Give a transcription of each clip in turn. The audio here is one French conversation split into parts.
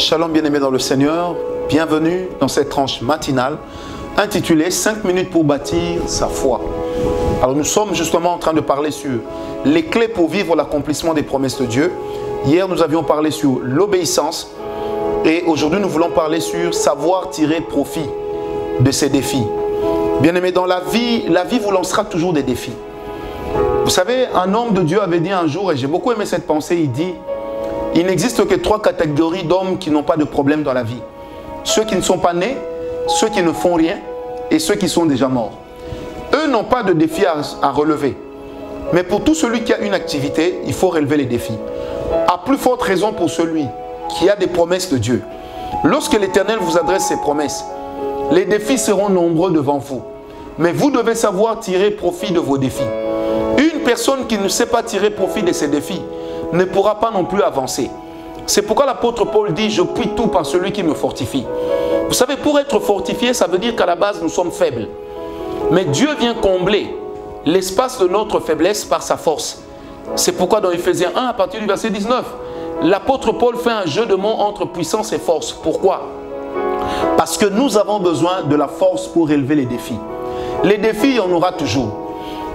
Shalom bien-aimés dans le Seigneur, bienvenue dans cette tranche matinale intitulée 5 minutes pour bâtir sa foi. Alors nous sommes justement en train de parler sur les clés pour vivre l'accomplissement des promesses de Dieu. Hier nous avions parlé sur l'obéissance et aujourd'hui nous voulons parler sur savoir tirer profit de ces défis. Bien-aimés, dans la vie vous lancera toujours des défis. Vous savez, un homme de Dieu avait dit un jour, et j'ai beaucoup aimé cette pensée, il dit: il n'existe que 3 catégories d'hommes qui n'ont pas de problème dans la vie. Ceux qui ne sont pas nés, ceux qui ne font rien et ceux qui sont déjà morts. Eux n'ont pas de défis à relever. Mais pour tout celui qui a une activité, il faut relever les défis. À plus forte raison pour celui qui a des promesses de Dieu. Lorsque l'Éternel vous adresse ses promesses, les défis seront nombreux devant vous. Mais vous devez savoir tirer profit de vos défis. Une personne qui ne sait pas tirer profit de ses défis ne pourra pas non plus avancer. C'est pourquoi l'apôtre Paul dit: je puis tout par celui qui me fortifie. Vous savez, pour être fortifié, ça veut dire qu'à la base nous sommes faibles. Mais Dieu vient combler l'espace de notre faiblesse par sa force. C'est pourquoi dans Ephésiens 1, à partir du verset 19, l'apôtre Paul fait un jeu de mots entre puissance et force. Pourquoi? Parce que nous avons besoin de la force pour relever les défis. Les défis, il y en aura toujours.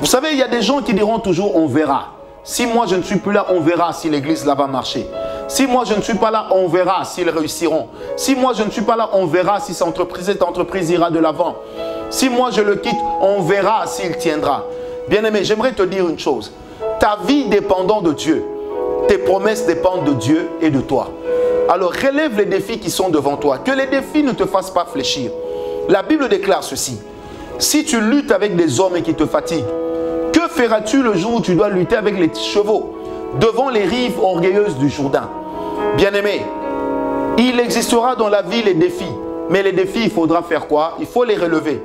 Vous savez, il y a des gens qui diront toujours: on verra. Si moi je ne suis plus là, on verra si l'église là va marcher. Si moi je ne suis pas là, on verra s'ils réussiront. Si moi je ne suis pas là, on verra si cette entreprise ira de l'avant. Si moi je le quitte, on verra s'il tiendra. Bien-aimé, j'aimerais te dire une chose. Ta vie dépendant de Dieu, tes promesses dépendent de Dieu et de toi. Alors relève les défis qui sont devant toi. Que les défis ne te fassent pas fléchir. La Bible déclare ceci: si tu luttes avec des hommes et qui te fatiguent, que feras-tu le jour où tu dois lutter avec les chevaux devant les rives orgueilleuses du Jourdain? Bien-aimé, il existera dans la vie les défis. Mais les défis, il faudra faire quoi? Il faut les relever.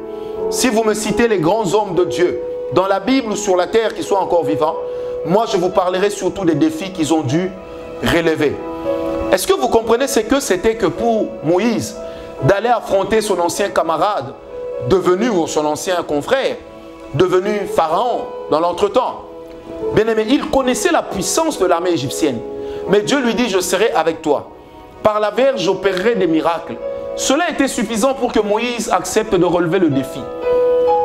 Si vous me citez les grands hommes de Dieu, dans la Bible ou sur la terre qui sont encore vivants, moi je vous parlerai surtout des défis qu'ils ont dû relever. Est-ce que vous comprenez ce que c'était que pour Moïse d'aller affronter son ancien camarade, ou son ancien confrère, devenu pharaon dans l'entretemps? Bien-aimé, il connaissait la puissance de l'armée égyptienne. Mais Dieu lui dit: je serai avec toi. Par la verge, j'opérerai des miracles. Cela était suffisant pour que Moïse accepte de relever le défi.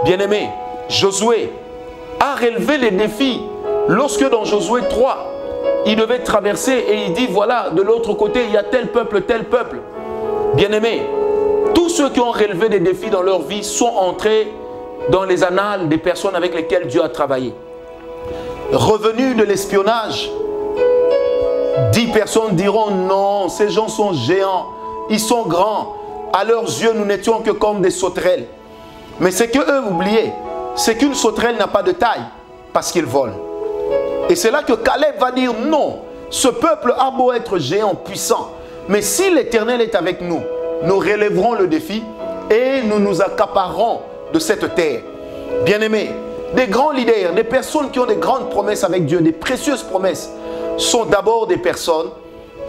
Bien-aimé, Josué a relevé les défis. Lorsque dans Josué 3, il devait traverser et il dit: voilà, de l'autre côté, il y a tel peuple, tel peuple. Bien-aimé, tous ceux qui ont relevé des défis dans leur vie sont entrés dans les annales des personnes avec lesquelles Dieu a travaillé. Revenus de l'espionnage, 10 personnes diront: non, ces gens sont géants, ils sont grands. À leurs yeux, nous n'étions que comme des sauterelles. Mais ce qu'eux oubliaient, c'est qu'une sauterelle n'a pas de taille parce qu'il vole. Et c'est là que Caleb va dire: non, ce peuple a beau être géant, puissant, mais si l'Éternel est avec nous, nous relèverons le défi et nous nous accaparerons de cette terre. Bien-aimés, des grands leaders, des personnes qui ont des grandes promesses avec Dieu, des précieuses promesses, sont d'abord des personnes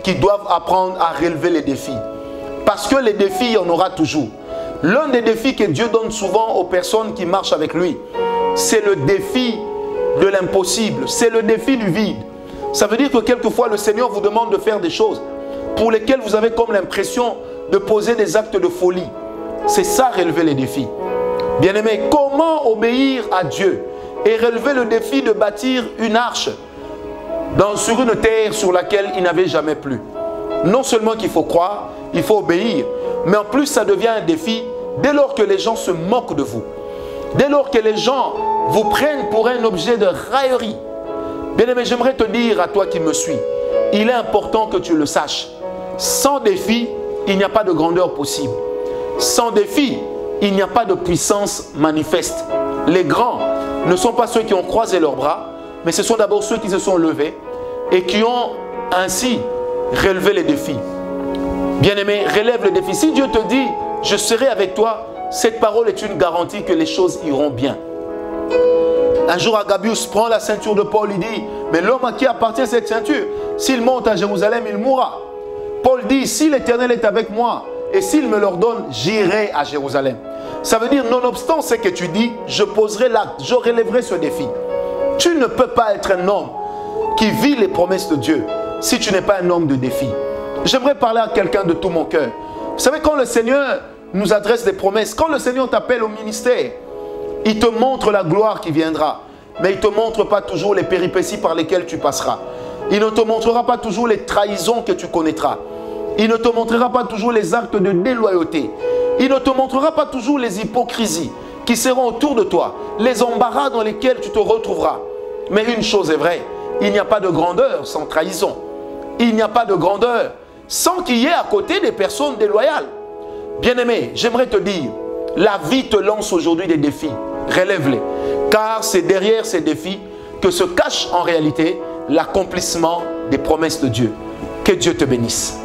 qui doivent apprendre à relever les défis. Parce que les défis, il y en aura toujours. L'un des défis que Dieu donne souvent aux personnes qui marchent avec lui, c'est le défi de l'impossible, c'est le défi du vide. Ça veut dire que quelquefois le Seigneur vous demande de faire des choses pour lesquelles vous avez comme l'impression de poser des actes de folie. C'est ça, relever les défis. Bien-aimé, comment obéir à Dieu et relever le défi de bâtir une arche sur une terre sur laquelle il n'avait jamais plu? Non seulement qu'il faut croire, il faut obéir, mais en plus ça devient un défi dès lors que les gens se moquent de vous. Dès lors que les gens vous prennent pour un objet de raillerie. Bien-aimé, j'aimerais te dire à toi qui me suis, il est important que tu le saches. Sans défi, il n'y a pas de grandeur possible. Sans défi, il n'y a pas de puissance manifeste. Les grands ne sont pas ceux qui ont croisé leurs bras, mais ce sont d'abord ceux qui se sont levés et qui ont ainsi relevé les défis. Bien-aimé, relève le défi. Si Dieu te dit: je serai avec toi, cette parole est une garantie que les choses iront bien. Un jour, Agabius prend la ceinture de Paul, il dit: mais l'homme à qui appartient cette ceinture, s'il monte à Jérusalem, il mourra. Paul dit: si l'Éternel est avec moi et s'il me l'ordonne, j'irai à Jérusalem. Ça veut dire, nonobstant ce que tu dis, je poserai l'acte, je relèverai ce défi. Tu ne peux pas être un homme qui vit les promesses de Dieu si tu n'es pas un homme de défi. J'aimerais parler à quelqu'un de tout mon cœur. Vous savez, quand le Seigneur nous adresse des promesses, quand le Seigneur t'appelle au ministère, il te montre la gloire qui viendra. Mais il ne te montre pas toujours les péripéties par lesquelles tu passeras. Il ne te montrera pas toujours les trahisons que tu connaîtras. Il ne te montrera pas toujours les actes de déloyauté. Il ne te montrera pas toujours les hypocrisies qui seront autour de toi, les embarras dans lesquels tu te retrouveras. Mais une chose est vraie, il n'y a pas de grandeur sans trahison. Il n'y a pas de grandeur sans qu'il y ait à côté des personnes déloyales. Bien-aimé, j'aimerais te dire, la vie te lance aujourd'hui des défis. Relève-les. Car c'est derrière ces défis que se cache en réalité l'accomplissement des promesses de Dieu. Que Dieu te bénisse.